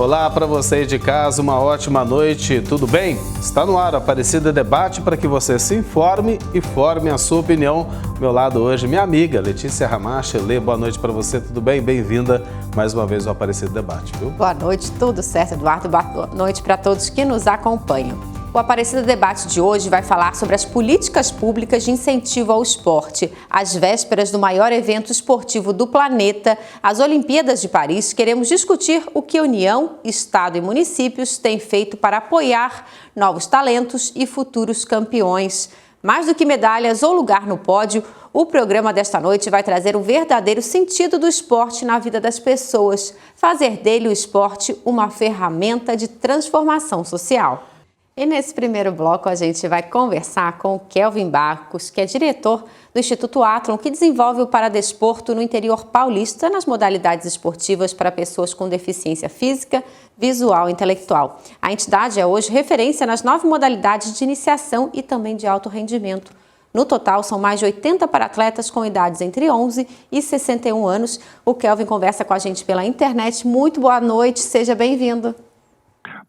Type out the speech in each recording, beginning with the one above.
Olá para vocês de casa, uma ótima noite, tudo bem? Está no ar o Aparecida Debate para que você se informe e forme a sua opinião. Ao meu lado hoje, minha amiga Letícia Ramache. Lê, boa noite para você, tudo bem? Bem-vinda mais uma vez ao Aparecida Debate, viu? Boa noite, tudo certo, Eduardo? Boa noite para todos que nos acompanham. O Aparecida Debate de hoje vai falar sobre as políticas públicas de incentivo ao esporte. Às vésperas do maior evento esportivo do planeta, as Olimpíadas de Paris, queremos discutir o que a União, Estado e municípios têm feito para apoiar novos talentos e futuros campeões. Mais do que medalhas ou lugar no pódio, o programa desta noite vai trazer o verdadeiro sentido do esporte na vida das pessoas, fazer dele o esporte uma ferramenta de transformação social. E nesse primeiro bloco a gente vai conversar com o Kelvin Barcos, que é diretor do Instituto Athlon, que desenvolve o paradesporto no interior paulista nas modalidades esportivas para pessoas com deficiência física, visual e intelectual. A entidade é hoje referência nas 9 modalidades de iniciação e também de alto rendimento. No total, são mais de 80 para-atletas com idades entre 11 e 61 anos. O Kelvin conversa com a gente pela internet. Muito boa noite, seja bem-vindo.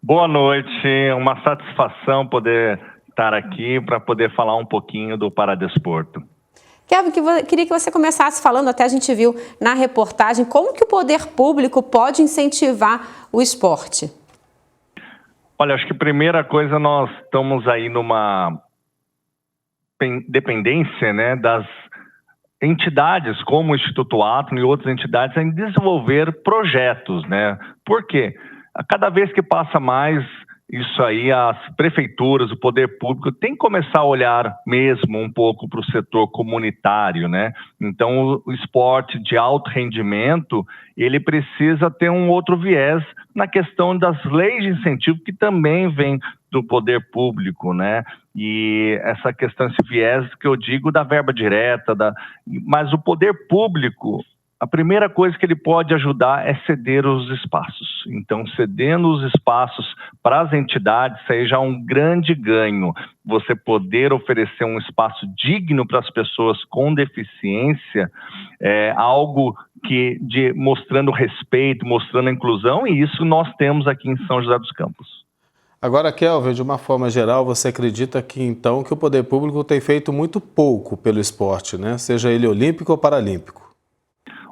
Boa noite, uma satisfação poder estar aqui para poder falar um pouquinho do paradesporto. Kelvin, queria que você começasse falando, até a gente viu na reportagem, como que o poder público pode incentivar o esporte? Olha, acho que a primeira coisa, nós estamos aí numa dependência, né, das entidades como o Instituto Athlon e outras entidades em desenvolver projetos, né? Por quê? Cada vez que passa mais isso aí, as prefeituras, o poder público tem que começar a olhar mesmo um pouco para o setor comunitário, né? Então, o esporte de alto rendimento, ele precisa ter um outro viés na questão das leis de incentivo, que também vem do poder público, né? E essa questão, esse viés que eu digo da verba direta, mas o poder público, a primeira coisa que ele pode ajudar é ceder os espaços. Então, cedendo os espaços para as entidades, isso aí já é um grande ganho. Você poder oferecer um espaço digno para as pessoas com deficiência é algo que, mostrando respeito, mostrando a inclusão, e isso nós temos aqui em São José dos Campos. Agora, Kelvin, de uma forma geral, você acredita que então que o poder público tem feito muito pouco pelo esporte, né? Seja ele olímpico ou paralímpico?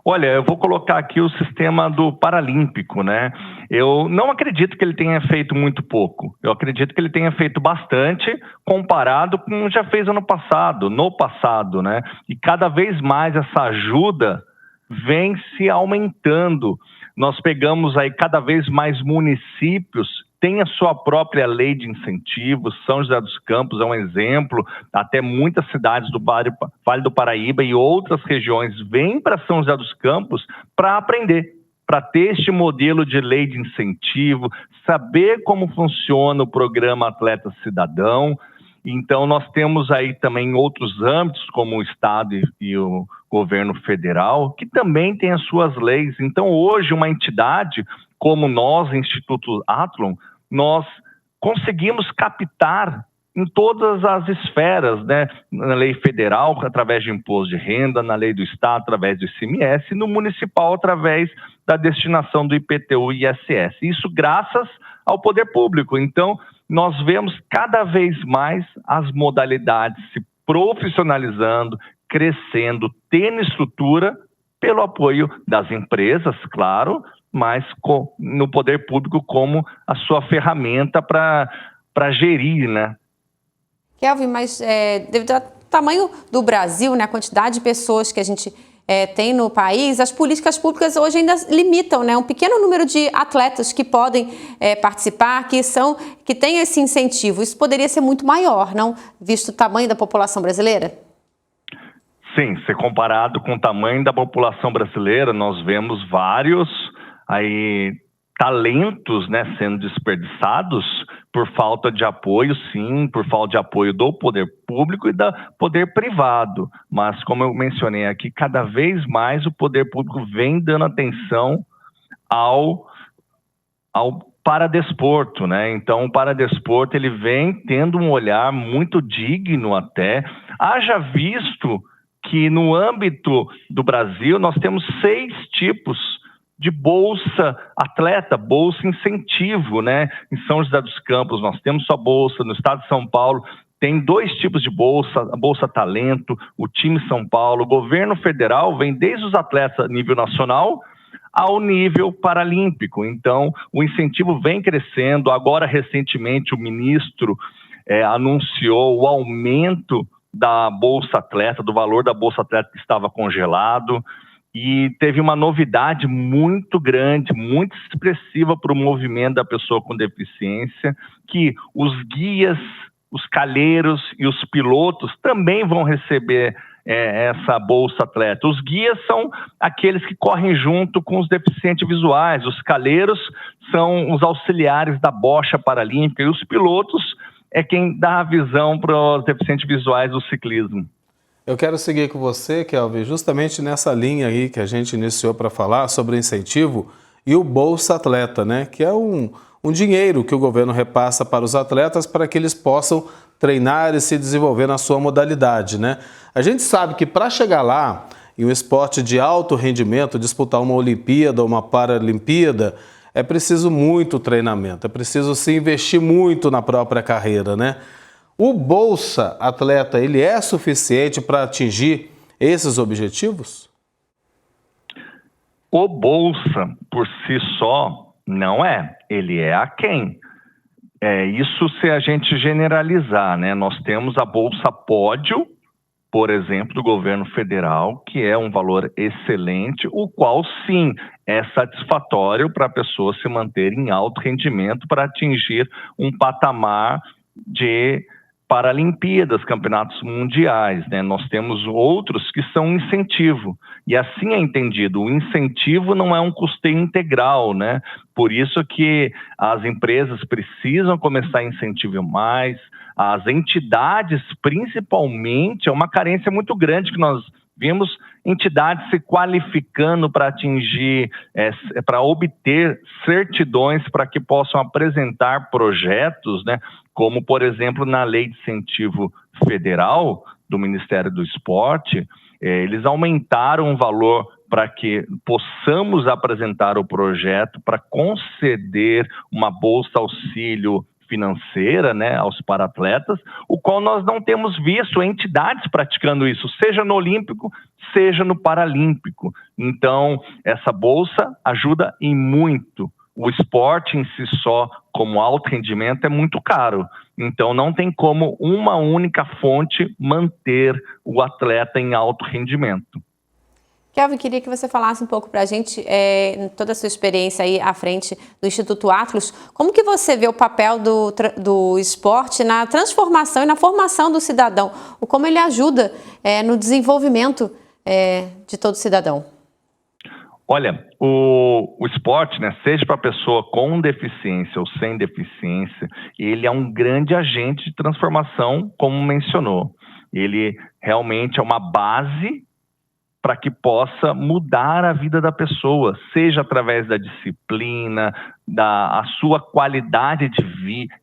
Olha, eu vou colocar aqui o sistema do Paralímpico, né? Eu não acredito que ele tenha feito muito pouco. Eu acredito que ele tenha feito bastante comparado com o que já fez no passado, né? E cada vez mais essa ajuda vem se aumentando. Nós pegamos aí cada vez mais municípios, tem a sua própria lei de incentivos. São José dos Campos é um exemplo, até muitas cidades do Vale do Paraíba e outras regiões vêm para São José dos Campos para aprender, para ter este modelo de lei de incentivo, saber como funciona o programa Atleta Cidadão. Então, nós temos aí também outros âmbitos, como o Estado e o governo federal, que também tem as suas leis. Então, hoje, uma entidade como nós, Instituto Athlon, nós conseguimos captar em todas as esferas, né? Na lei federal, através de imposto de renda, na lei do Estado, através do ICMS, e no municipal, através da destinação do IPTU e ISS. Isso graças ao poder público. Então, nós vemos cada vez mais as modalidades se profissionalizando, crescendo, tendo estrutura pelo apoio das empresas, claro, mas no poder público como a sua ferramenta para gerir, né? Kelvin, mas devido ao tamanho do Brasil, né, a quantidade de pessoas que a gente tem no país, as políticas públicas hoje ainda limitam, né, um pequeno número de atletas que podem participar, que têm esse incentivo. Isso poderia ser muito maior, não? Visto o tamanho da população brasileira? Sim, se comparado com o tamanho da população brasileira, nós vemos vários aí talentos, né, sendo desperdiçados por falta de apoio, sim, por falta de apoio do poder público e do poder privado. Mas, como eu mencionei aqui, cada vez mais o poder público vem dando atenção ao paradesporto, né? Então, o paradesporto, ele vem tendo um olhar muito digno até. Haja visto que no âmbito do Brasil nós temos 6 tipos de bolsa atleta, bolsa incentivo, né? Em São José dos Campos nós temos sua bolsa, no estado de São Paulo tem 2 tipos de bolsa, a Bolsa Talento, o Time São Paulo. O governo federal vem desde os atletas a nível nacional ao nível paralímpico. Então, o incentivo vem crescendo. Agora, recentemente, o ministro anunciou o aumento da Bolsa Atleta, do valor da Bolsa Atleta que estava congelado. E teve uma novidade muito grande, muito expressiva para o movimento da pessoa com deficiência, que os guias, os calheiros e os pilotos também vão receber essa Bolsa Atleta. Os guias são aqueles que correm junto com os deficientes visuais, os calheiros são os auxiliares da bocha paralímpica e os pilotos é quem dá a visão para os deficientes visuais do ciclismo. Eu quero seguir com você, Kelvin, justamente nessa linha aí que a gente iniciou para falar sobre o incentivo e o Bolsa Atleta, né? Que é um dinheiro que o governo repassa para os atletas para que eles possam treinar e se desenvolver na sua modalidade, né? A gente sabe que para chegar lá, em um esporte de alto rendimento, disputar uma Olimpíada ou uma Paralimpíada, é preciso muito treinamento, é preciso se investir muito na própria carreira, né? O Bolsa Atleta, ele é suficiente para atingir esses objetivos? O Bolsa, por si só, não é. Ele é aquém. Isso se a gente generalizar, né? Nós temos a Bolsa Pódio, por exemplo, do governo federal, que é um valor excelente, o qual, sim, é satisfatório para a pessoa se manter em alto rendimento para atingir um patamar de Paralimpíadas, campeonatos mundiais, né? Nós temos outros que são incentivo, e assim é entendido, o incentivo não é um custeio integral, né? Por isso que as empresas precisam começar a incentivar mais, as entidades principalmente, é uma carência muito grande que nós vimos entidades se qualificando para atingir, para obter certidões para que possam apresentar projetos, né? Como, por exemplo, na Lei de Incentivo Federal do Ministério do Esporte, eles aumentaram o valor para que possamos apresentar o projeto para conceder uma bolsa auxílio financeira, né, aos paratletas, o qual nós não temos visto entidades praticando isso, seja no Olímpico, seja no Paralímpico. Então, essa bolsa ajuda em muito. O esporte em si só, como alto rendimento, é muito caro. Então, não tem como uma única fonte manter o atleta em alto rendimento. Kelvin, queria que você falasse um pouco para a gente, toda a sua experiência aí à frente do Instituto Atlas, como que você vê o papel do esporte na transformação e na formação do cidadão, ou como ele ajuda no desenvolvimento de todo cidadão? Olha, o esporte, né, seja para a pessoa com deficiência ou sem deficiência, ele é um grande agente de transformação, como mencionou. Ele realmente é uma base para que possa mudar a vida da pessoa, seja através da disciplina, a sua qualidade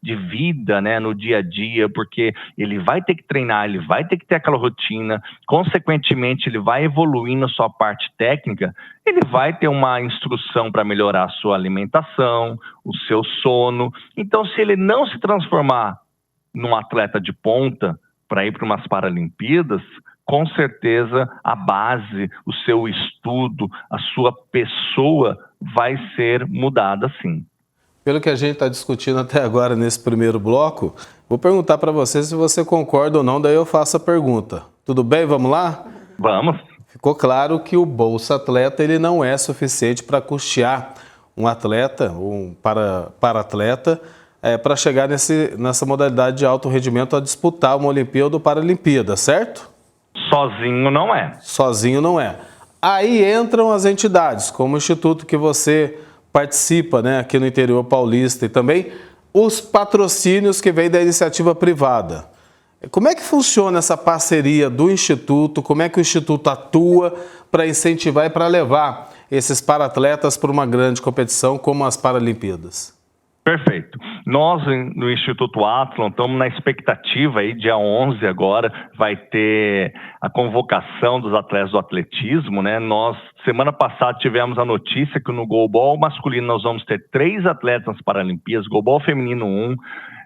de vida, né, no dia a dia, porque ele vai ter que treinar, ele vai ter que ter aquela rotina, consequentemente ele vai evoluindo a sua parte técnica, ele vai ter uma instrução para melhorar a sua alimentação, o seu sono. Então, se ele não se transformar num atleta de ponta para ir para umas Paralimpíadas, com certeza a base, o seu estudo, a sua pessoa vai ser mudada sim. Pelo que a gente está discutindo até agora nesse primeiro bloco, vou perguntar para você se você concorda ou não, daí eu faço a pergunta. Tudo bem? Vamos lá? Vamos. Ficou claro que o Bolsa Atleta ele não é suficiente para custear um atleta, um para-atleta, para chegar nessa modalidade de alto rendimento a disputar uma Olimpíada ou Paralimpíada, certo? Sozinho não é. Sozinho não é. Aí entram as entidades, como o instituto que você participa, né, aqui no interior paulista, e também os patrocínios que vêm da iniciativa privada. Como é que funciona essa parceria do instituto? Como é que o instituto atua para incentivar e para levar esses paratletas para uma grande competição como as Paralimpíadas? Perfeito. Nós, no Instituto Athlon, estamos na expectativa aí, dia 11 agora, vai ter a convocação dos atletas do atletismo, né? Nós, semana passada, tivemos a notícia que no goalball masculino nós vamos ter 3 atletas nas Paralimpíadas, goalball feminino 1,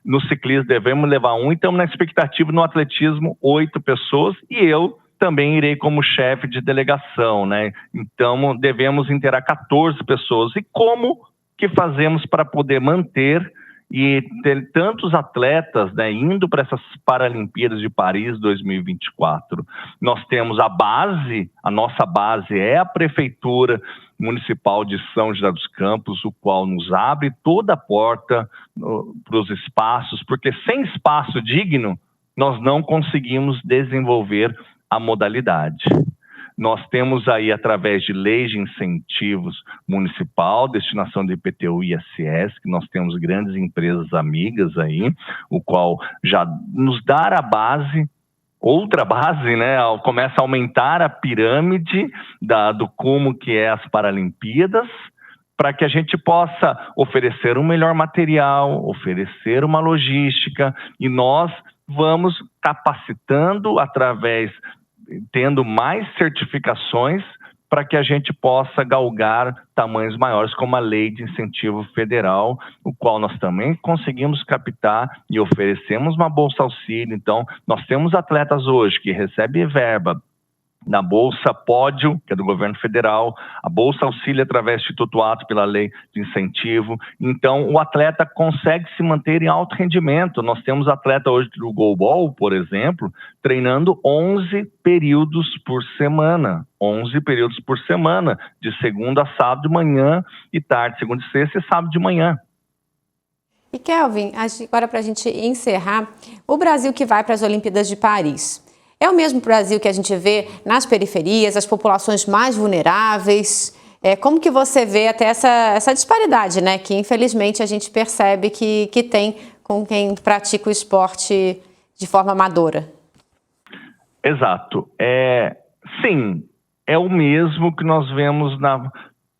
no ciclismo devemos levar 1, e estamos na expectativa no atletismo 8 pessoas, e eu também irei como chefe de delegação, né? Então, devemos inteirar 14 pessoas. E como que fazemos para poder manter e ter tantos atletas, né, indo para essas Paralimpíadas de Paris 2024? Nós temos a nossa base é a Prefeitura Municipal de São José dos Campos, o qual nos abre toda a porta para os espaços, porque sem espaço digno, nós não conseguimos desenvolver a modalidade. Nós temos aí, através de leis de incentivos municipal, destinação do IPTU e ISS, que nós temos grandes empresas amigas aí, o qual já nos dá a base, outra base, né? Começa a aumentar a pirâmide do como que é as Paralimpíadas, para que a gente possa oferecer um melhor material, oferecer uma logística, e nós vamos capacitando tendo mais certificações para que a gente possa galgar tamanhos maiores, como a Lei de Incentivo Federal, o qual nós também conseguimos captar e oferecemos uma bolsa auxílio. Então, nós temos atletas hoje que recebem verba na Bolsa Pódio, que é do governo federal, a Bolsa Auxílio através do Instituto Athlon pela Lei de Incentivo. Então, o atleta consegue se manter em alto rendimento. Nós temos atleta hoje do goalball, por exemplo, treinando 11 períodos por semana. 11 períodos por semana, de segunda a sábado de manhã e tarde, segunda e sexta e sábado de manhã. E Kelvin, agora para a gente encerrar, o Brasil que vai para as Olimpíadas de Paris, é o mesmo Brasil que a gente vê nas periferias, as populações mais vulneráveis? Como que você vê até essa disparidade, né? Que infelizmente a gente percebe que tem com quem pratica o esporte de forma amadora? Exato. Sim, é o mesmo que nós vemos na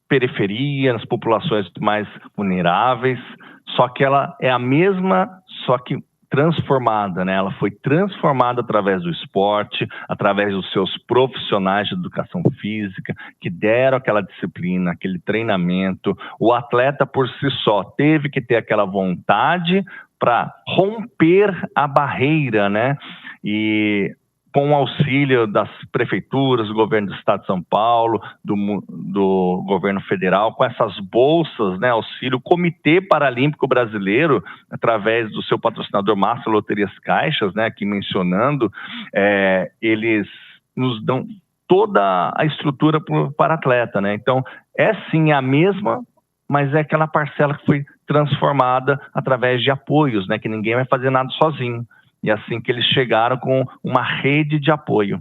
periferia, nas populações mais vulneráveis, só que ela é a mesma, só que transformada, né? Ela foi transformada através do esporte, através dos seus profissionais de educação física, que deram aquela disciplina, aquele treinamento. O atleta por si só teve que ter aquela vontade para romper a barreira, né? E com o auxílio das prefeituras, do governo do estado de São Paulo, do governo federal, com essas bolsas, né, auxílio, o Comitê Paralímpico Brasileiro, através do seu patrocinador Master Loterias Caixas, né, aqui mencionando, eles nos dão toda a estrutura para atleta, né? Então, sim a mesma, mas é aquela parcela que foi transformada através de apoios, né, que ninguém vai fazer nada sozinho. E assim que eles chegaram com uma rede de apoio.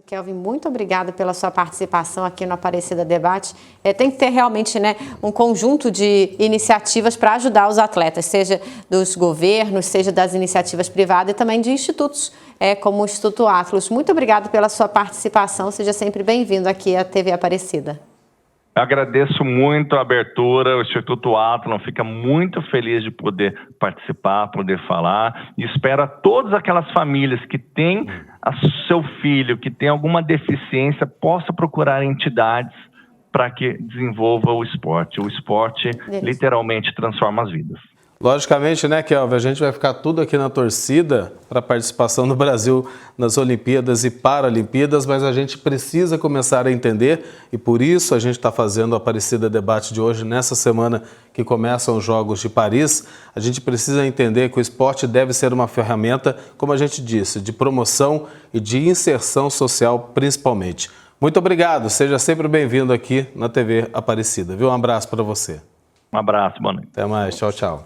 Kelvin, muito obrigada pela sua participação aqui no Aparecida Debate. Tem que ter realmente, né, um conjunto de iniciativas para ajudar os atletas, seja dos governos, seja das iniciativas privadas e também de institutos, como o Instituto Athlon. Muito obrigada pela sua participação. Seja sempre bem-vindo aqui à TV Aparecida. Eu agradeço muito a abertura, o Instituto Athlon fica muito feliz de poder participar, poder falar, e espero a todas aquelas famílias que têm seu filho, que tem alguma deficiência, possa procurar entidades para que desenvolva o esporte. O esporte literalmente transforma as vidas. Logicamente, né, Kelvin, a gente vai ficar tudo aqui na torcida para a participação do Brasil nas Olimpíadas e Paralimpíadas, mas a gente precisa começar a entender e por isso a gente está fazendo o Aparecida Debate de hoje, nessa semana que começam os Jogos de Paris. A gente precisa entender que o esporte deve ser uma ferramenta, como a gente disse, de promoção e de inserção social principalmente. Muito obrigado, seja sempre bem-vindo aqui na TV Aparecida, viu? Um abraço para você. Um abraço, boa noite. Até mais, tchau, tchau.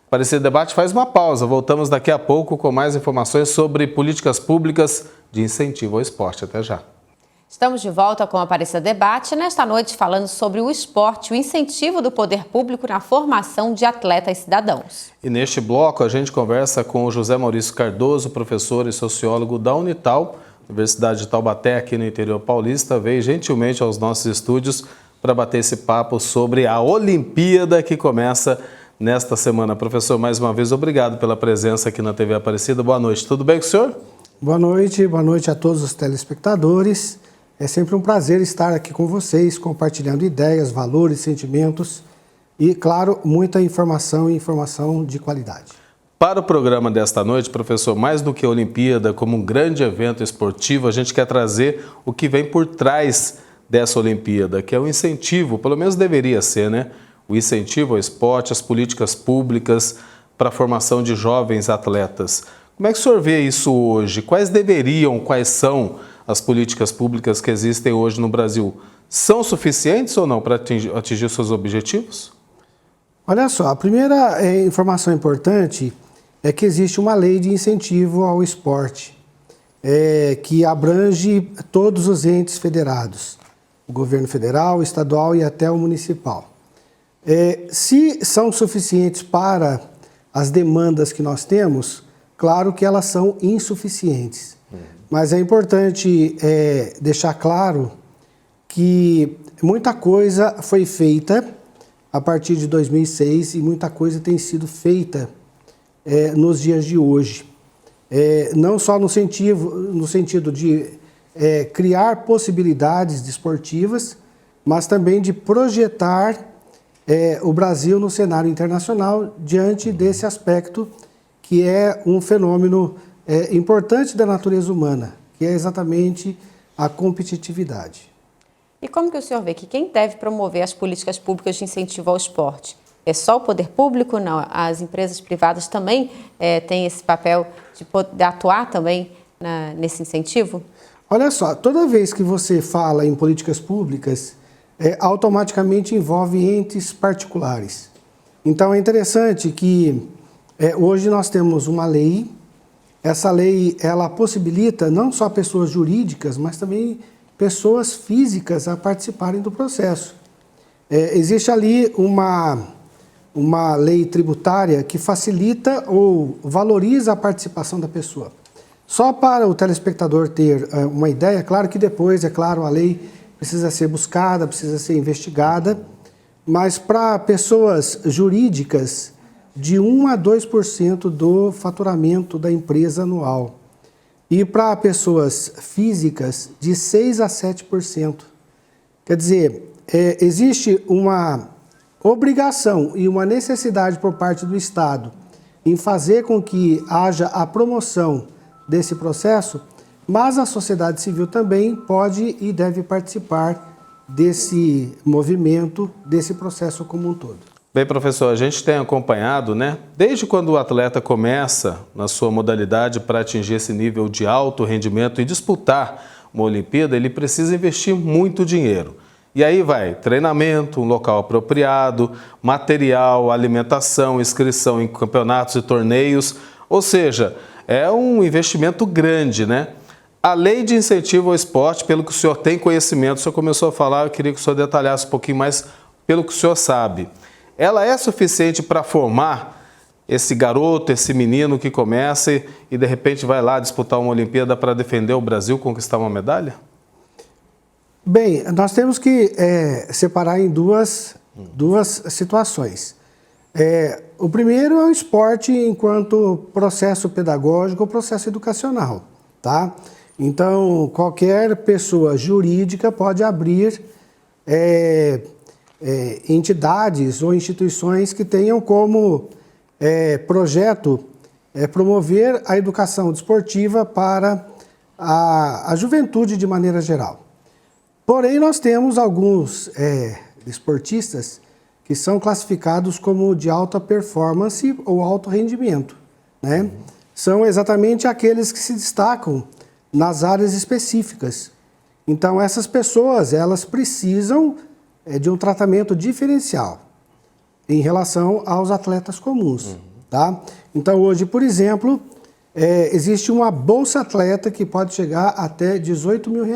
Aparecida Debate faz uma pausa, voltamos daqui a pouco com mais informações sobre políticas públicas de incentivo ao esporte. Até já. Estamos de volta com o Aparecida Debate, nesta noite falando sobre o esporte, o incentivo do poder público na formação de atletas cidadãos. E neste bloco a gente conversa com o José Maurício Cardoso, professor e sociólogo da Unital, Universidade de Taubaté, aqui no interior paulista, veio gentilmente aos nossos estúdios para bater esse papo sobre a Olimpíada que começa nesta semana. Professor, mais uma vez, obrigado pela presença aqui na TV Aparecida. Boa noite. Tudo bem com o senhor? Boa noite a todos os telespectadores. É sempre um prazer estar aqui com vocês, compartilhando ideias, valores, sentimentos e, claro, muita informação e informação de qualidade. Para o programa desta noite, professor, mais do que a Olimpíada, como um grande evento esportivo, a gente quer trazer o que vem por trás dessa Olimpíada, que é o incentivo, pelo menos deveria ser, né? O incentivo ao esporte, as políticas públicas para a formação de jovens atletas. Como é que o senhor vê isso hoje? Quais são as políticas públicas que existem hoje no Brasil? São suficientes ou não para atingir seus objetivos? Olha só, a primeira informação importante é que existe uma lei de incentivo ao esporte, que abrange todos os entes federados, o governo federal, o estadual e até o municipal. Se são suficientes para as demandas que nós temos, claro que elas são insuficientes. Mas é importante deixar claro que muita coisa foi feita a partir de 2006 e muita coisa tem sido feita nos dias de hoje. Não só no sentido de criar possibilidades desportivas, mas também de projetar o Brasil no cenário internacional diante desse aspecto que é um fenômeno importante da natureza humana, que é exatamente a competitividade. E como que o senhor vê que quem deve promover as políticas públicas de incentivo ao esporte? É só o poder público? Não, as empresas privadas também têm esse papel de poder atuar também nesse incentivo? Olha só, toda vez que você fala em políticas públicas, automaticamente envolve entes particulares. Então é interessante que hoje nós temos uma lei. Essa lei ela possibilita não só pessoas jurídicas, mas também pessoas físicas a participarem do processo. Existe ali uma lei tributária que facilita ou valoriza a participação da pessoa. Só para o telespectador ter uma ideia, claro que depois, a lei precisa ser buscada, precisa ser investigada, mas para pessoas jurídicas, de 1 a 2% do faturamento da empresa anual. E para pessoas físicas, de 6 a 7%. Quer dizer, existe uma obrigação e uma necessidade por parte do Estado em fazer com que haja a promoção desse processo, mas a sociedade civil também pode e deve participar desse movimento, desse processo como um todo. Bem, professor, a gente tem acompanhado, né? Desde quando o atleta começa na sua modalidade para atingir esse nível de alto rendimento e disputar uma Olimpíada, ele precisa investir muito dinheiro. E aí vai treinamento, um local apropriado, material, alimentação, inscrição em campeonatos e torneios. Ou seja, é um investimento grande, né? A lei de incentivo ao esporte, pelo que o senhor tem conhecimento, o senhor começou a falar, eu queria que o senhor detalhasse um pouquinho mais pelo que o senhor sabe. Ela é suficiente para formar esse garoto, esse menino que começa e de repente vai lá disputar uma Olimpíada para defender o Brasil, conquistar uma medalha? Bem, nós temos que separar em duas situações. O primeiro é o esporte enquanto processo pedagógico ou processo educacional, tá? Então, qualquer pessoa jurídica pode abrir entidades ou instituições que tenham como projeto promover a educação desportiva para a juventude de maneira geral. Porém, nós temos alguns desportistas que são classificados como de alta performance ou alto rendimento, né? São exatamente aqueles que se destacam nas áreas específicas. Então, essas pessoas, elas precisam de um tratamento diferencial em relação aos atletas comuns, tá? Então, hoje, por exemplo, existe uma bolsa atleta que pode chegar até R$18 mil.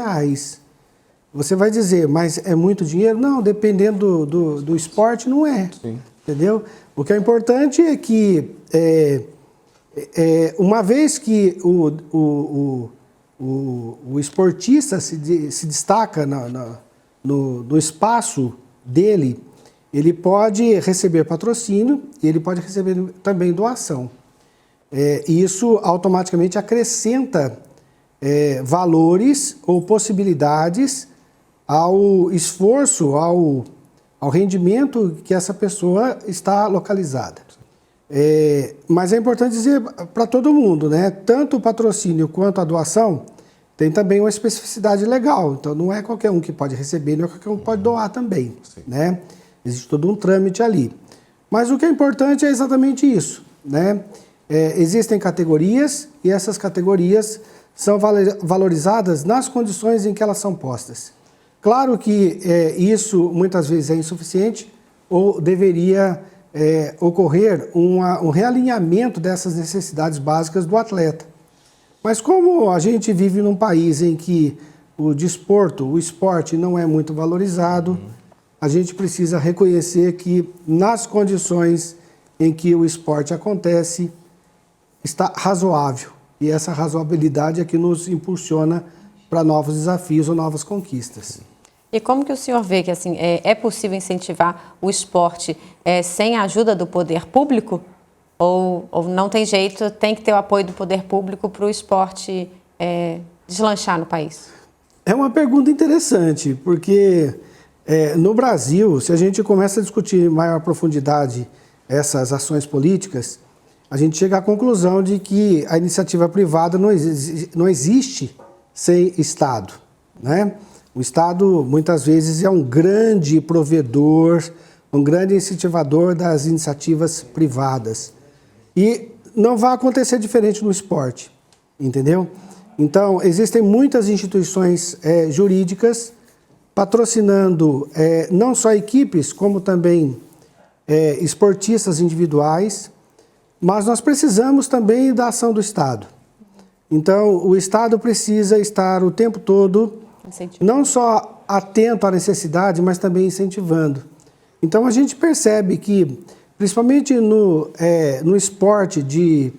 Você vai dizer, mas é muito dinheiro? Não, dependendo do esporte, não é. Sim. Entendeu? O que é importante é que, uma vez que o esportista se destaca no espaço dele, ele pode receber patrocínio e ele pode receber também doação. E isso automaticamente acrescenta valores ou possibilidades ao esforço, ao rendimento que essa pessoa está localizada. Mas é importante dizer para todo mundo, né? Tanto o patrocínio quanto a doação tem também uma especificidade legal. Então, não é qualquer um que pode receber, não é qualquer um que pode doar também, né? Existe todo um trâmite ali. Mas o que é importante é exatamente isso, né? Existem categorias e essas categorias são valorizadas nas condições em que elas são postas. Claro que isso muitas vezes é insuficiente ou deveria ocorrer um realinhamento dessas necessidades básicas do atleta. Mas como a gente vive num país em que o desporto, o esporte não é muito valorizado, a gente precisa reconhecer que nas condições em que o esporte acontece, está razoável. E essa razoabilidade é que nos impulsiona para novos desafios ou novas conquistas. E como que o senhor vê que assim, é possível incentivar o esporte sem a ajuda do poder público? Ou não tem jeito, tem que ter o apoio do poder público para o esporte deslanchar no país? É uma pergunta interessante, porque no Brasil, se a gente começa a discutir em maior profundidade essas ações políticas, a gente chega à conclusão de que a iniciativa privada não existe sem Estado, né? O Estado, muitas vezes, é um grande provedor, um grande incentivador das iniciativas privadas. E não vai acontecer diferente no esporte, entendeu? Então, existem muitas instituições jurídicas patrocinando não só equipes, como também esportistas individuais, mas nós precisamos também da ação do Estado. Então, o Estado precisa estar o tempo todo não só atento à necessidade, mas também incentivando. Então, a gente percebe que, principalmente no esporte de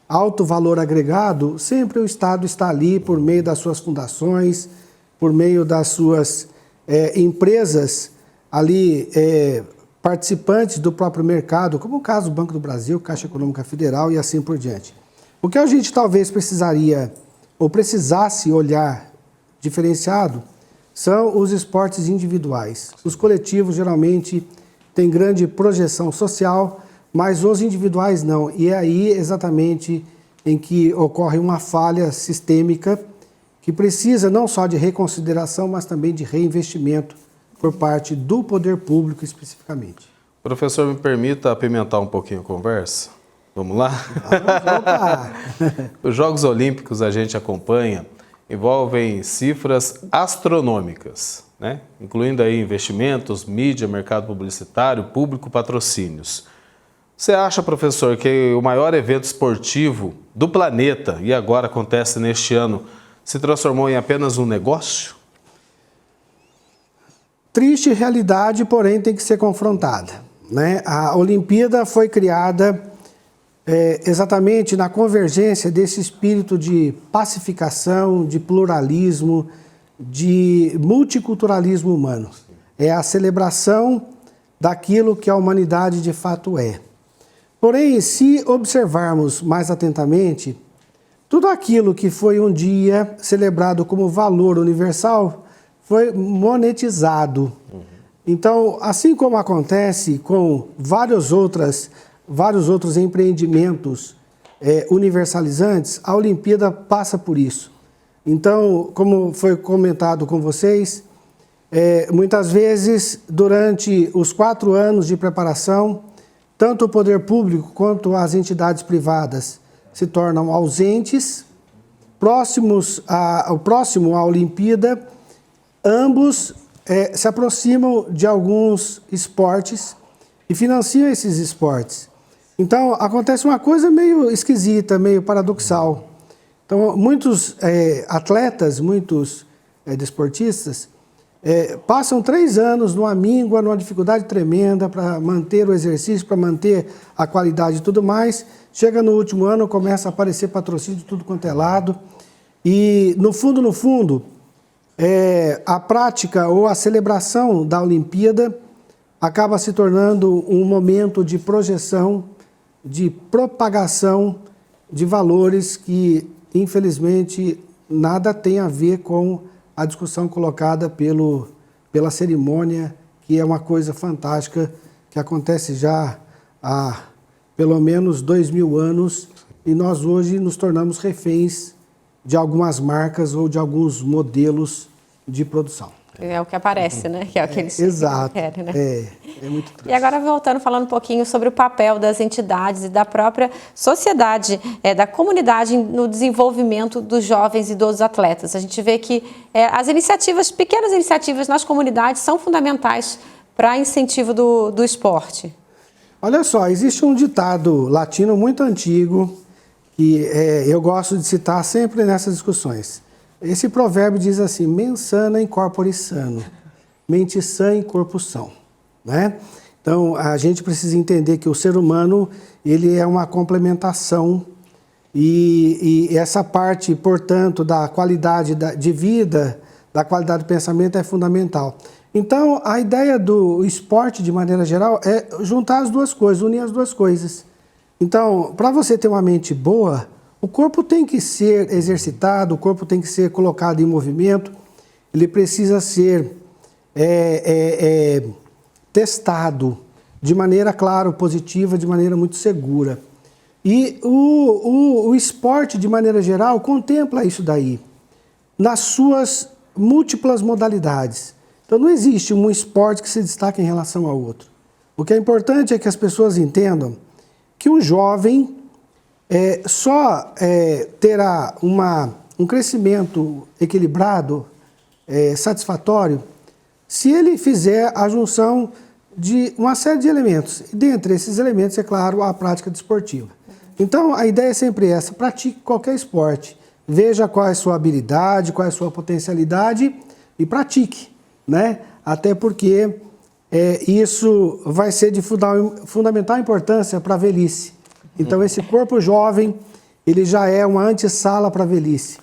alto valor agregado, sempre o Estado está ali por meio das suas fundações, por meio das suas empresas ali participantes do próprio mercado, como o caso do Banco do Brasil, Caixa Econômica Federal e assim por diante. O que a gente talvez precisaria ou precisasse olhar diferenciado são os esportes individuais. Os coletivos geralmente têm grande projeção social, mas os individuais não. E é aí exatamente em que ocorre uma falha sistêmica que precisa não só de reconsideração, mas também de reinvestimento por parte do poder público especificamente. Professor, me permita apimentar um pouquinho a conversa? Vamos lá? Os Jogos Olímpicos a gente acompanha, envolvem cifras astronômicas, né? Incluindo aí investimentos, mídia, mercado publicitário, público, patrocínios. Você acha, professor, que o maior evento esportivo do planeta, e agora acontece neste ano, se transformou em apenas um negócio? Triste realidade, porém, tem que ser confrontada, né? A Olimpíada foi criada exatamente na convergência desse espírito de pacificação, de pluralismo, de multiculturalismo humano. É a celebração daquilo que a humanidade de fato é. Porém, se observarmos mais atentamente, tudo aquilo que foi um dia celebrado como valor universal foi monetizado. Então, assim como acontece com vários outros empreendimentos universalizantes, a Olimpíada passa por isso. Então, como foi comentado com vocês, muitas vezes, durante os 4 anos de preparação, tanto o poder público quanto as entidades privadas se tornam ausentes, próximo à Olimpíada, ambos se aproximam de alguns esportes e financiam esses esportes. Então, acontece uma coisa meio esquisita, meio paradoxal. Então, muitos atletas, muitos desportistas, passam 3 anos numa míngua, numa dificuldade tremenda para manter o exercício, para manter a qualidade e tudo mais. Chega no último ano, começa a aparecer patrocínio de tudo quanto é lado. E, no fundo, a prática ou a celebração da Olimpíada acaba se tornando um momento de projeção, de propagação de valores que, infelizmente, nada tem a ver com a discussão colocada pela cerimônia, que é uma coisa fantástica, que acontece já há pelo menos 2000 anos, e nós hoje nos tornamos reféns de algumas marcas ou de alguns modelos de produção. É o que aparece, né? Que é o que eles exato. querem, né? É muito triste. E agora voltando, falando um pouquinho sobre o papel das entidades e da própria sociedade, da comunidade no desenvolvimento dos jovens e dos atletas. A gente vê que as iniciativas, pequenas iniciativas nas comunidades são fundamentais para incentivo do esporte. Olha só, existe um ditado latino muito antigo que eu gosto de citar sempre nessas discussões. Esse provérbio diz assim: mens sana in corpore sano, mente sã em corpo são, né? Então, a gente precisa entender que o ser humano, ele é uma complementação e essa parte, portanto, da qualidade de vida, da qualidade do pensamento é fundamental. Então, a ideia do esporte, de maneira geral, é juntar as duas coisas, unir as duas coisas. Então, para você ter uma mente boa, o corpo tem que ser exercitado, o corpo tem que ser colocado em movimento, ele precisa ser testado de maneira, claro, positiva, de maneira muito segura. E o esporte, de maneira geral, contempla isso daí, nas suas múltiplas modalidades. Então, não existe um esporte que se destaque em relação ao outro. O que é importante é que as pessoas entendam que um jovem só terá um crescimento equilibrado, satisfatório, se ele fizer a junção de uma série de elementos. E dentre esses elementos, é claro, a prática desportiva. Então, a ideia é sempre essa: pratique qualquer esporte. Veja qual é a sua habilidade, qual é a sua potencialidade e pratique, né? Até porque isso vai ser de fundamental importância para a velhice. Então, esse corpo jovem, ele já é uma antessala para a velhice.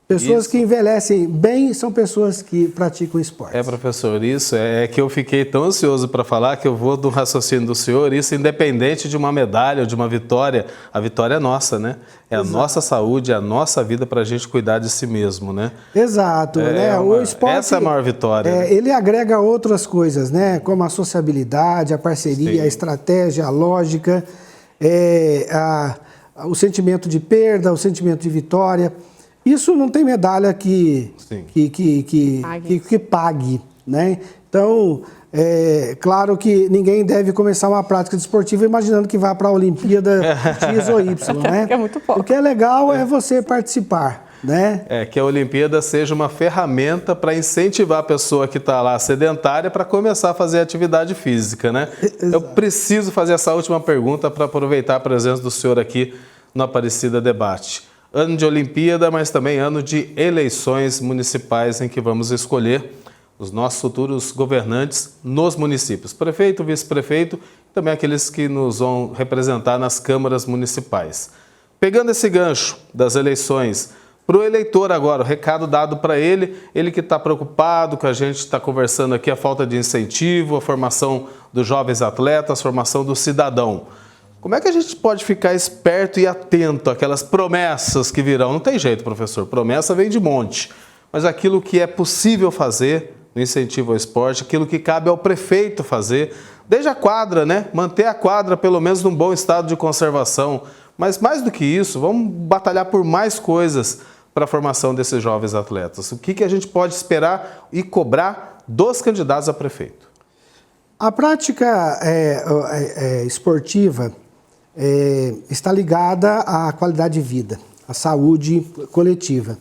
Pessoas que envelhecem bem são pessoas que praticam esporte. Professor, isso é que eu fiquei tão ansioso para falar que eu vou do raciocínio do senhor, isso independente de uma medalha ou de uma vitória, a vitória é nossa, né? É a nossa saúde, é a nossa vida para a gente cuidar de si mesmo, né? Exato, né? O esporte, essa é a maior vitória. Ele agrega outras coisas, né? Como a sociabilidade, a parceria, a estratégia, a lógica, o sentimento de perda, o sentimento de vitória. Isso não tem medalha que pague, né? Então, claro que ninguém deve começar uma prática desportiva imaginando que vá para a Olimpíada X ou Y, né? É muito pouco. O que é legal é você participar, né? Que a Olimpíada seja uma ferramenta para incentivar a pessoa que está lá sedentária para começar a fazer atividade física, né? Exato. Eu preciso fazer essa última pergunta para aproveitar a presença do senhor aqui no Aparecida Debate. Ano de Olimpíada, mas também ano de eleições municipais em que vamos escolher os nossos futuros governantes nos municípios. Prefeito, vice-prefeito, também aqueles que nos vão representar nas câmaras municipais. Pegando esse gancho das eleições, para o eleitor agora, o recado dado para ele que está preocupado, que a gente está conversando aqui, a falta de incentivo, a formação dos jovens atletas, a formação do cidadão. Como é que a gente pode ficar esperto e atento àquelas promessas que virão? Não tem jeito, professor, promessa vem de monte. Mas aquilo que é possível fazer no incentivo ao esporte, aquilo que cabe ao prefeito fazer, desde a quadra, né? Manter a quadra pelo menos num bom estado de conservação. Mas mais do que isso, vamos batalhar por mais coisas para a formação desses jovens atletas. O que a gente pode esperar e cobrar dos candidatos a prefeito? A prática esportiva está ligada à qualidade de vida, à saúde coletiva.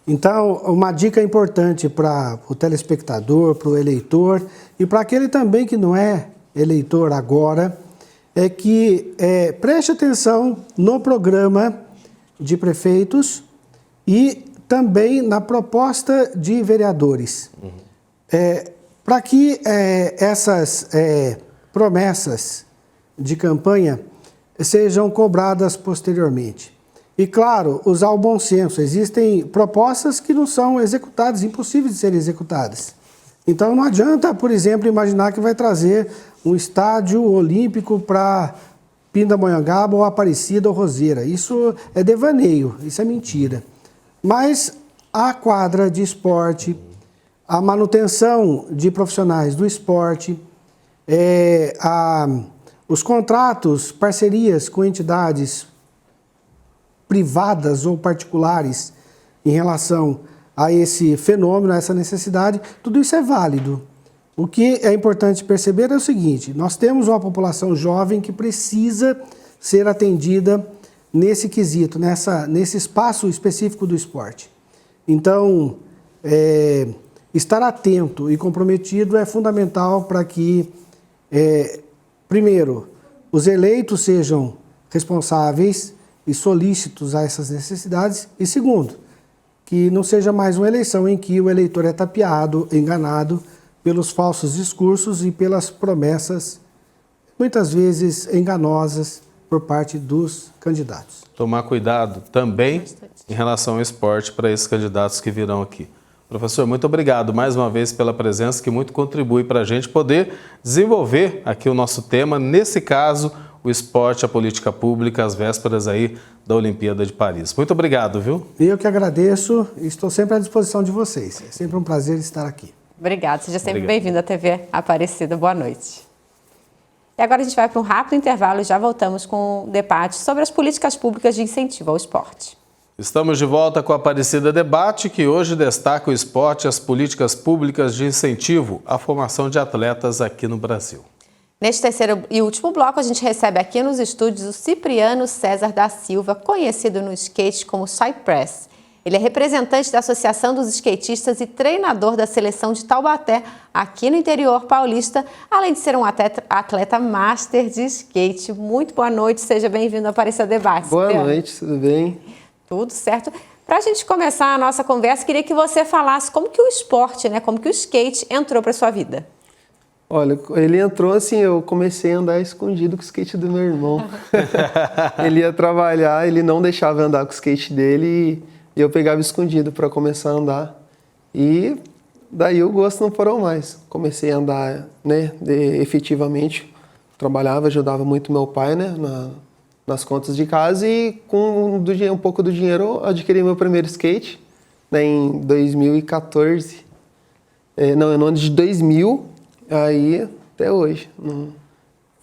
Então, uma dica importante para o telespectador, para o eleitor e para aquele também que não é eleitor agora, é que preste atenção no programa de prefeitos e também na proposta de vereadores. Para que essas promessas de campanha sejam cobradas posteriormente. E, claro, usar o bom senso. Existem propostas que não são executadas, impossíveis de serem executadas. Então não adianta, por exemplo, imaginar que vai trazer um estádio olímpico para Pindamonhangaba ou Aparecida ou Roseira. Isso é devaneio, isso é mentira. Mas a quadra de esporte, a manutenção de profissionais do esporte, os contratos, parcerias com entidades privadas ou particulares em relação a esse fenômeno, a essa necessidade, tudo isso é válido. O que é importante perceber é o seguinte: nós temos uma população jovem que precisa ser atendida nesse quesito, nesse espaço específico do esporte. Então, estar atento e comprometido é fundamental para que, primeiro, os eleitos sejam responsáveis e solícitos a essas necessidades, e segundo, que não seja mais uma eleição em que o eleitor é tapeado, enganado pelos falsos discursos e pelas promessas, muitas vezes enganosas, por parte dos candidatos. Tomar cuidado também em relação ao esporte para esses candidatos que virão aqui. Professor, muito obrigado mais uma vez pela presença, que muito contribui para a gente poder desenvolver aqui o nosso tema, nesse caso, o esporte, a política pública, às vésperas aí da Olimpíada de Paris. Muito obrigado, viu? Eu que agradeço e estou sempre à disposição de vocês. É sempre um prazer estar aqui. Obrigada, seja sempre bem-vindo à TV Aparecida. Boa noite. E agora a gente vai para um rápido intervalo e já voltamos com um debate sobre as políticas públicas de incentivo ao esporte. Estamos de volta com a Aparecida Debate, que hoje destaca o esporte e as políticas públicas de incentivo à formação de atletas aqui no Brasil. Neste terceiro e último bloco, a gente recebe aqui nos estúdios o Cipriano César da Silva, conhecido no skate como Cypress. Ele é representante da Associação dos Skatistas e treinador da seleção de Taubaté, aqui no interior paulista, além de ser um atleta master de skate. Muito boa noite, seja bem-vindo ao Aparecida Debate. Boa noite, tudo bem? Tudo certo. Para a gente começar a nossa conversa, queria que você falasse como que o esporte, como que o skate entrou para sua vida. Olha, ele entrou assim, eu comecei a andar escondido com o skate do meu irmão. Ele ia trabalhar, ele não deixava andar com o skate dele e eu pegava escondido para começar a andar. E daí o gosto não parou mais. Comecei a andar, efetivamente, trabalhava, ajudava muito meu pai, nas contas de casa e com um pouco do dinheiro eu adquiri meu primeiro skate, em 2014. No ano de 2000. Aí, até hoje,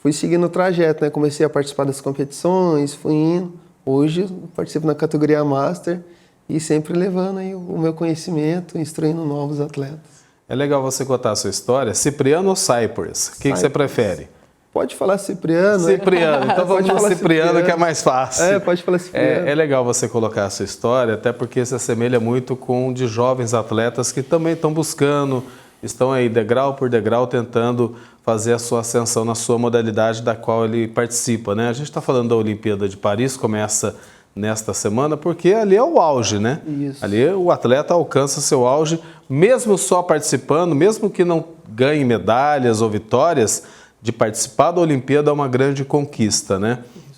fui seguindo o trajeto, Comecei a participar das competições, fui indo. Hoje, participo na categoria Master e sempre levando aí o meu conhecimento, instruindo novos atletas. É legal você contar a sua história. Cipriano ou Cypress? O que você prefere? Pode falar Cipriano. Cipriano. Então vamos no Cipriano, que é mais fácil. Pode falar Cipriano. É legal você colocar a sua história, até porque se assemelha muito com de jovens atletas que também estão buscando, estão aí degrau por degrau tentando fazer a sua ascensão na sua modalidade da qual ele participa, A gente está falando da Olimpíada de Paris, começa nesta semana, porque ali é o auge, Isso. Ali o atleta alcança seu auge, mesmo só participando, mesmo que não ganhe medalhas ou vitórias, de participar da Olimpíada é uma grande conquista,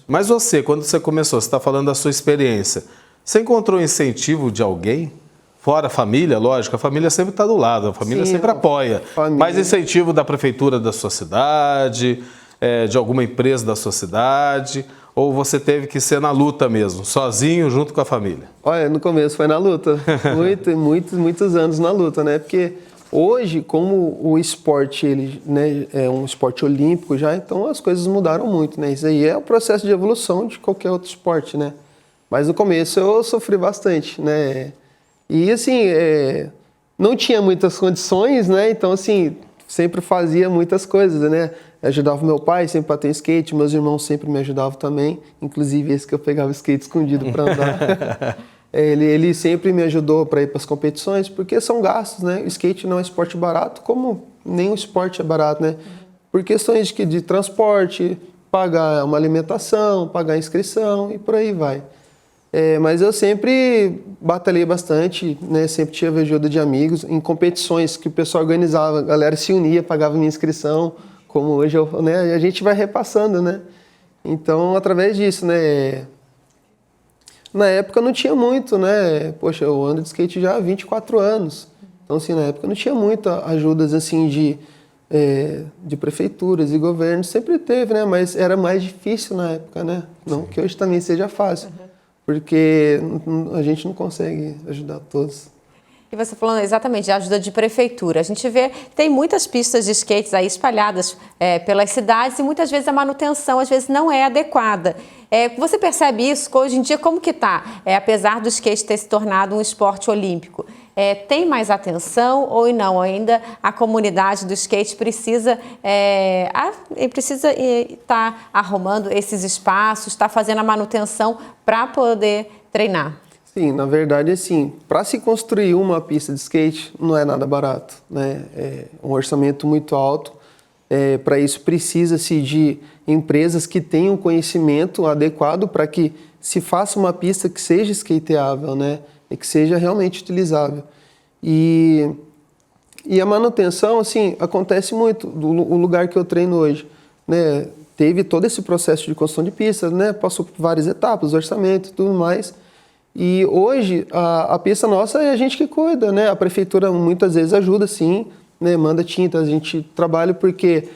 Mas você, quando você começou, você está falando da sua experiência, você encontrou incentivo de alguém? Fora a família, lógico, a família sempre está do lado, a família sempre apoia. Mas incentivo da prefeitura da sua cidade, de alguma empresa da sua cidade, ou você teve que ser na luta mesmo, sozinho, junto com a família? Olha, no começo foi na luta, muitos anos na luta, Porque hoje, como o esporte ele, é um esporte olímpico já, então as coisas mudaram muito, Isso aí é o processo de evolução de qualquer outro esporte, Mas no começo eu sofri bastante, E assim, não tinha muitas condições, Então assim, sempre fazia muitas coisas, Ajudava meu pai sempre para ter skate, meus irmãos sempre me ajudavam também, inclusive esse que eu pegava skate escondido para andar. Ele sempre me ajudou para ir para as competições, porque são gastos, O skate não é esporte barato, como nenhum esporte é barato, Por questões de transporte, pagar uma alimentação, pagar inscrição e por aí vai. Mas eu sempre batalhei bastante, Sempre tive ajuda de amigos em competições que o pessoal organizava, a galera se unia, pagava minha inscrição, como hoje a gente vai repassando, Então, através disso, Na época não tinha muito, Poxa, eu ando de skate já há 24 anos. Então, assim, na época não tinha muitas ajudas, assim, de prefeituras e governos. Sempre teve, né? Mas era mais difícil na época, né? Não que hoje também seja fácil, porque a gente não consegue ajudar todos. E você falando exatamente de ajuda de prefeitura. A gente vê, tem muitas pistas de skates aí espalhadas pelas cidades e muitas vezes a manutenção às vezes não é adequada. Você percebe isso? Hoje em dia como que está? Apesar do skate ter se tornado um esporte olímpico, tem mais atenção ou não? Ainda a comunidade do skate precisa estar arrumando esses espaços, estar fazendo a manutenção para poder treinar? Sim, na verdade, assim, para se construir uma pista de skate não é nada barato, né? É um orçamento muito alto. Para isso precisa-se de empresas que tenham conhecimento adequado para que se faça uma pista que seja skateável, né? E que seja realmente utilizável. E a manutenção, assim, acontece muito. O lugar que eu treino hoje, né? Teve todo esse processo de construção de pistas, né? Passou por várias etapas, orçamento e tudo mais. E hoje a pista nossa é a gente que cuida, né? A prefeitura muitas vezes ajuda, sim, né? Manda tinta, a gente trabalha porque,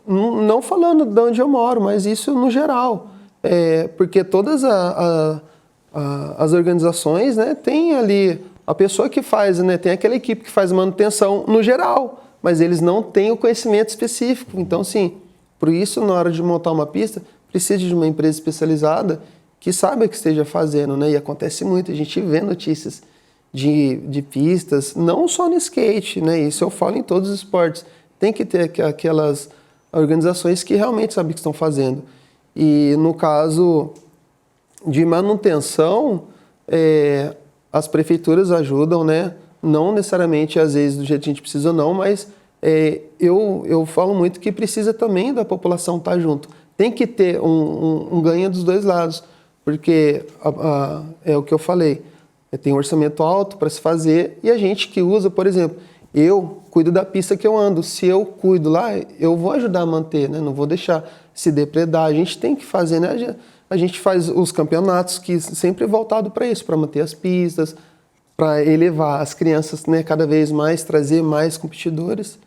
não falando de onde eu moro, mas isso no geral, porque todas as organizações, né, tem ali a pessoa que faz, né, tem aquela equipe que faz manutenção no geral, mas eles não têm o conhecimento específico. Então, sim, por isso, na hora de montar uma pista, precisa de uma empresa especializada que saiba o que esteja fazendo, né? E acontece muito, a gente vê notícias de pistas, não só no skate, né? Isso eu falo em todos os esportes. Tem que ter aquelas organizações que realmente sabem o que estão fazendo. E no caso de manutenção, as prefeituras ajudam, né? Não necessariamente, às vezes, do jeito que a gente precisa, não, mas eu falo muito que precisa também da população estar junto. Tem que ter um ganho dos dois lados. Porque é o que eu falei, tem um orçamento alto para se fazer e a gente que usa, por exemplo, eu cuido da pista que eu ando, se eu cuido lá, eu vou ajudar a manter, né? Não vou deixar se depredar, a gente tem que fazer, né? A gente faz os campeonatos que sempre voltado para isso, para manter as pistas, para elevar as crianças, né, cada vez mais, trazer mais competidores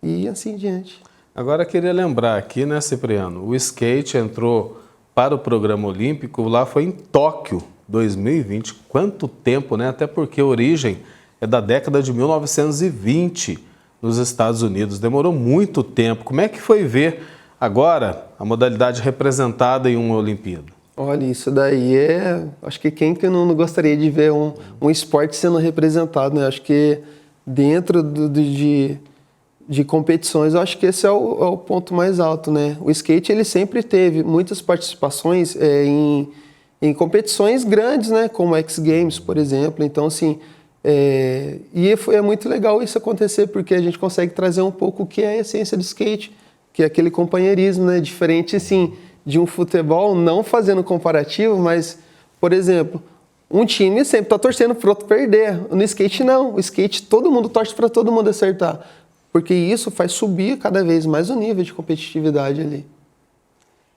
e assim diante. Agora, eu queria lembrar aqui, né, Cipriano, o skate entrou para o programa olímpico, lá foi em Tóquio, 2020. Quanto tempo, né? Até porque a origem é da década de 1920 nos Estados Unidos. Demorou muito tempo. Como é que foi ver agora a modalidade representada em uma Olimpíada? Olha, isso daí acho que quem que não gostaria de ver um esporte sendo representado, né? Acho que dentro de competições, eu acho que esse é o ponto mais alto, né? O skate, ele sempre teve muitas participações em competições grandes, né? Como X Games, por exemplo. Então, assim, e é muito legal isso acontecer, porque a gente consegue trazer um pouco o que é a essência do skate, que é aquele companheirismo, né? Diferente, assim, de um futebol, não fazendo comparativo, mas, por exemplo, um time sempre está torcendo para o outro perder. No skate, não. O skate, todo mundo torce para todo mundo acertar. Porque isso faz subir cada vez mais o nível de competitividade ali.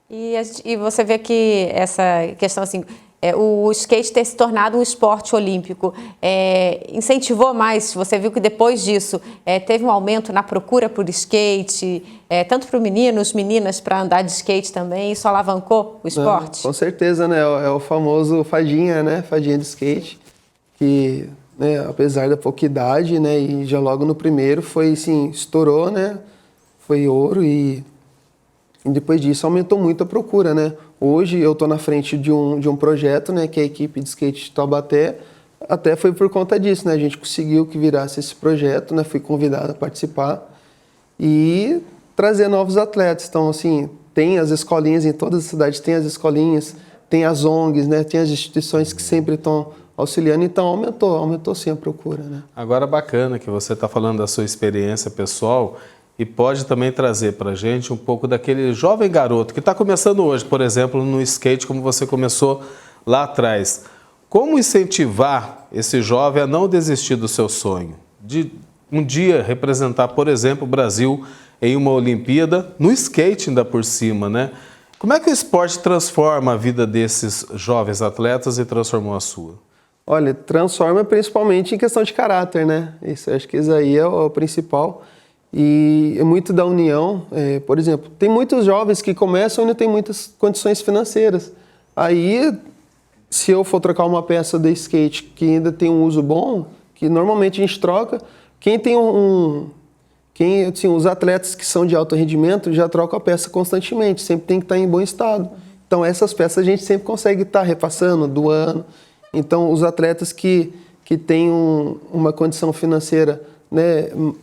E você vê que essa questão, assim, o skate ter se tornado um esporte olímpico incentivou mais, você viu que depois disso teve um aumento na procura por skate, tanto para os meninos, meninas para andar de skate também, isso alavancou o esporte? Com certeza, né? É o famoso fadinha, né? Fadinha de skate, que... né, apesar da pouca idade, né, e já logo no primeiro foi assim, estourou, né, foi ouro e depois disso aumentou muito a procura, né. Hoje eu estou na frente de um projeto, né, que é a equipe de skate de Taubaté, até foi por conta disso, né, a gente conseguiu que virasse esse projeto, né, fui convidado a participar e trazer novos atletas. Então, assim, tem as escolinhas em todas as cidades, tem as escolinhas, tem as ONGs, né, tem as instituições que sempre estão auxiliando, então aumentou sim a procura, né? Agora, bacana que você está falando da sua experiência pessoal e pode também trazer para a gente um pouco daquele jovem garoto que está começando hoje, por exemplo, no skate, como você começou lá atrás. Como incentivar esse jovem a não desistir do seu sonho? De um dia representar, por exemplo, o Brasil em uma Olimpíada, no skate ainda por cima, né? Como é que o esporte transforma a vida desses jovens atletas e transformou a sua? Olha, transforma principalmente em questão de caráter, né? Acho que isso aí é o principal. E é muito da união. Por exemplo, tem muitos jovens que começam e não têm muitas condições financeiras. Aí, se eu for trocar uma peça de skate que ainda tem um uso bom, que normalmente a gente troca, quem tem os atletas que são de alto rendimento já trocam a peça constantemente, sempre tem que estar em bom estado. Então, essas peças a gente sempre consegue estar repassando, doando. Então, os atletas que têm uma condição financeira, né, um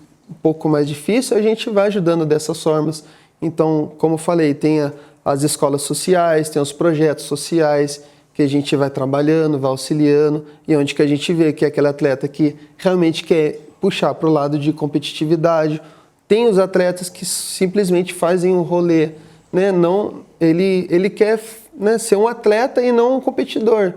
pouco mais difícil, a gente vai ajudando dessas formas. Então, como eu falei, tem as escolas sociais, tem os projetos sociais que a gente vai trabalhando, vai auxiliando, e onde que a gente vê que é aquele atleta que realmente quer puxar para o lado de competitividade. Tem os atletas que simplesmente fazem um rolê, né? Ele quer, né, ser um atleta e não um competidor.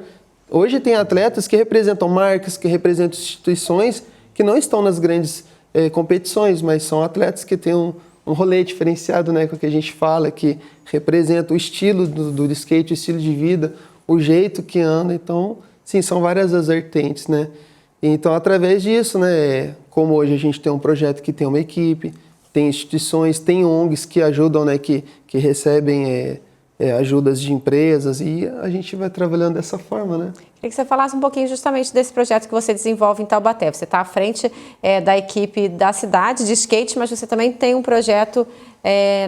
Hoje tem atletas que representam marcas, que representam instituições que não estão nas grandes competições, mas são atletas que têm um rolê diferenciado, né, com o que a gente fala, que representa o estilo do skate, o estilo de vida, o jeito que anda. Então, sim, são várias as vertentes, né? Então, através disso, né, como hoje a gente tem um projeto que tem uma equipe, tem instituições, tem ONGs que ajudam, né, que recebem ajudas de empresas, e a gente vai trabalhando dessa forma, né? Queria que você falasse um pouquinho justamente desse projeto que você desenvolve em Taubaté. Você está à frente da equipe da cidade de skate, mas você também tem um projeto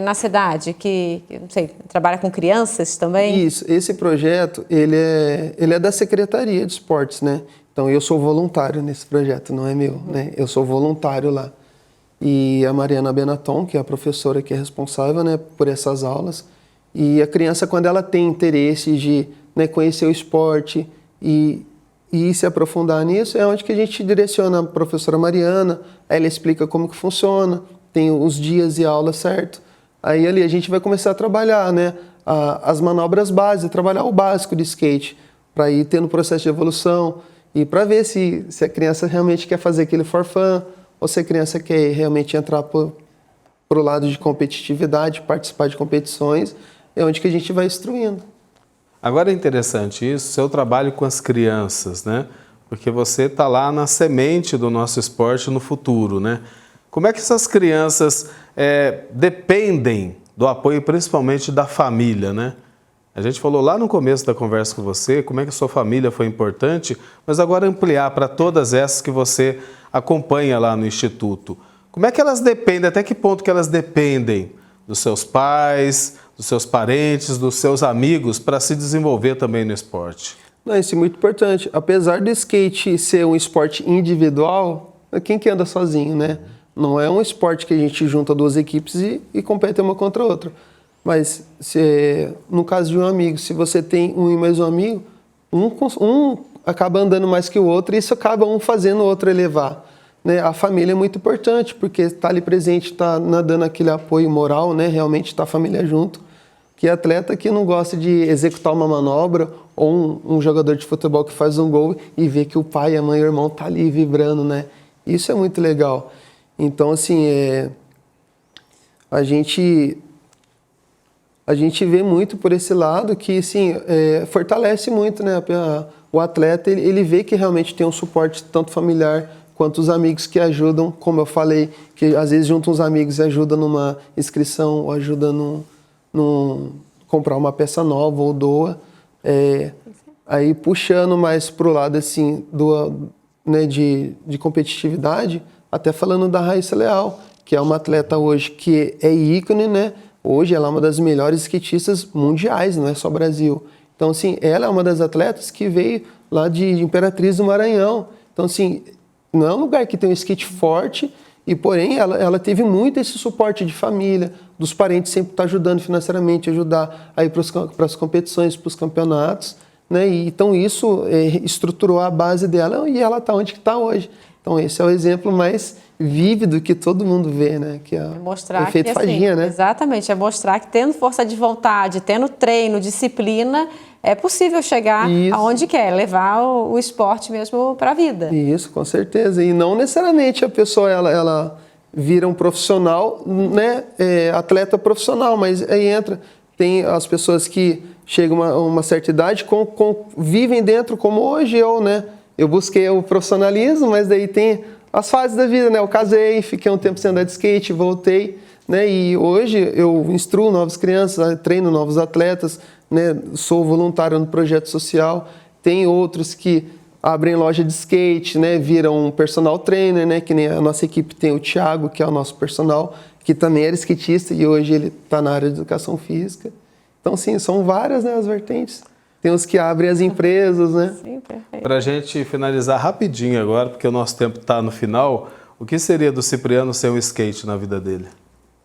na cidade que, não sei, trabalha com crianças também? Isso, esse projeto, ele é da Secretaria de Esportes, né? Então, eu sou voluntário nesse projeto, não é meu, né? Eu sou voluntário lá. E a Mariana Benaton, que é a professora que é responsável, né, por essas aulas. E a criança, quando ela tem interesse de, né, conhecer o esporte e se aprofundar nisso, é onde que a gente direciona a professora Mariana, ela explica como que funciona, tem os dias e aulas certo. Aí ali a gente vai começar a trabalhar, né, as manobras básicas, trabalhar o básico de skate, para ir tendo processo de evolução e para ver se a criança realmente quer fazer aquele for fun, ou se a criança quer realmente entrar pro lado de competitividade, participar de competições, é onde que a gente vai instruindo. Agora é interessante isso, seu trabalho com as crianças, né? Porque você está lá na semente do nosso esporte no futuro, né? Como é que essas crianças dependem do apoio principalmente da família, né? A gente falou lá no começo da conversa com você como é que a sua família foi importante, mas agora ampliar para todas essas que você acompanha lá no Instituto. Como é que elas dependem, até que ponto que elas dependem dos seus pais, dos seus parentes, dos seus amigos para se desenvolver também no esporte? Não, isso é muito importante. Apesar do skate ser um esporte individual, quem que anda sozinho, né? Não é um esporte que a gente junta duas equipes e compete uma contra a outra. Mas no caso de um amigo, se você tem um e mais um amigo, um acaba andando mais que o outro e isso acaba um fazendo o outro elevar. Né? A família é muito importante, porque está ali presente, está dando aquele apoio moral, né? Realmente está a família junto. Que atleta que não gosta de executar uma manobra ou um jogador de futebol que faz um gol e vê que o pai, a mãe e o irmão tá ali vibrando, né? Isso é muito legal. Então, assim, a gente vê muito por esse lado que, assim, fortalece muito, né? O atleta, ele vê que realmente tem um suporte tanto familiar quanto os amigos que ajudam, como eu falei, que às vezes juntam os amigos e ajudam numa inscrição ou ajudam num comprar uma peça nova ou doa. Aí puxando mais pro lado, assim, né, de competitividade, até falando da Raíssa Leal, que é uma atleta hoje que é ícone, né? Hoje ela é uma das melhores skatistas mundiais, não é só Brasil. Então, assim, ela é uma das atletas que veio lá de Imperatriz do Maranhão. Então, assim, não é um lugar que tem um skate forte, e porém ela teve muito esse suporte de família, dos parentes sempre estar ajudando financeiramente, ajudar a ir para as competições, para os campeonatos, né? E, então isso estruturou a base dela e ela está onde está hoje. Então esse é o exemplo mais vívido que todo mundo vê, né? Que é o efeito fadinha, assim, né? Exatamente, é mostrar que tendo força de vontade, tendo treino, disciplina, é possível chegar aonde quer, levar o esporte mesmo para a vida. Isso, com certeza. E não necessariamente a pessoa ela vira um profissional, né? Atleta profissional, mas aí tem as pessoas que chegam a uma certa idade, vivem dentro, como hoje eu, né? eu busquei o profissionalismo, mas daí tem as fases da vida, né? Eu casei, fiquei um tempo sem andar de skate, voltei, né? E hoje eu instruo novas crianças, treino novos atletas, né? Sou voluntário no projeto social. Tem outros que abrem loja de skate, né? Viram um personal trainer, né? Que nem a nossa equipe tem o Thiago, que é o nosso personal, que também era skatista e hoje ele está na área de educação física. Então, sim, são várias, né, as vertentes. Tem os que abrem as empresas, né? Sim, perfeito. Para a gente finalizar rapidinho agora, porque o nosso tempo está no final, o que seria do Cipriano sem um skate na vida dele?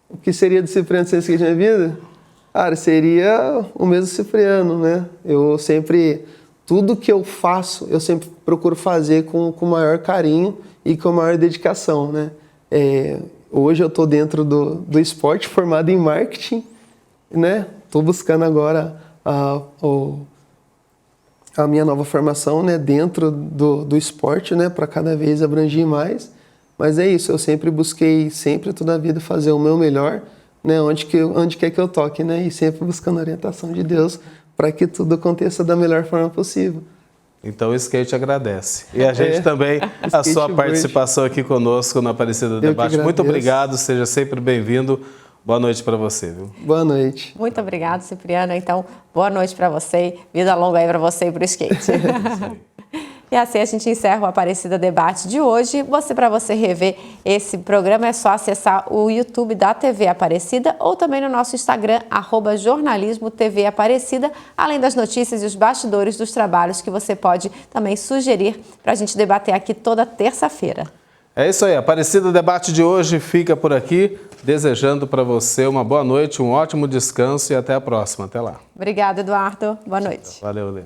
O que seria do Cipriano sem skate na vida? Cara, seria o mesmo Cipriano, né? Eu sempre, tudo que eu faço, eu sempre procuro fazer com o maior carinho e com a maior dedicação, né? Hoje eu estou dentro do esporte, formado em marketing, né? Estou buscando agora a minha nova formação, né? Dentro do esporte, né? Para cada vez abranger mais. Mas é isso, eu sempre busquei, sempre toda a vida, fazer o meu melhor, né? Onde quer que eu toque, né? E sempre buscando a orientação de Deus para que tudo aconteça da melhor forma possível. Então o skate agradece. E a gente também, a sua participação aqui conosco no Aparecida Debate. Muito obrigado, seja sempre bem-vindo. Boa noite para você, viu? Boa noite. Muito obrigado, Cipriano. Então, boa noite para você. Vida longa aí para você e para o skate. E assim a gente encerra o Aparecida Debate de hoje. Para você rever esse programa é só acessar o YouTube da TV Aparecida ou também no nosso Instagram, @jornalismo-tv-aparecida, além das notícias e os bastidores dos trabalhos que você pode também sugerir para a gente debater aqui toda terça-feira. É isso aí, Aparecida Debate de hoje fica por aqui, desejando para você uma boa noite, um ótimo descanso e até a próxima. Até lá. Obrigada, Eduardo. Boa noite. Valeu, Lê.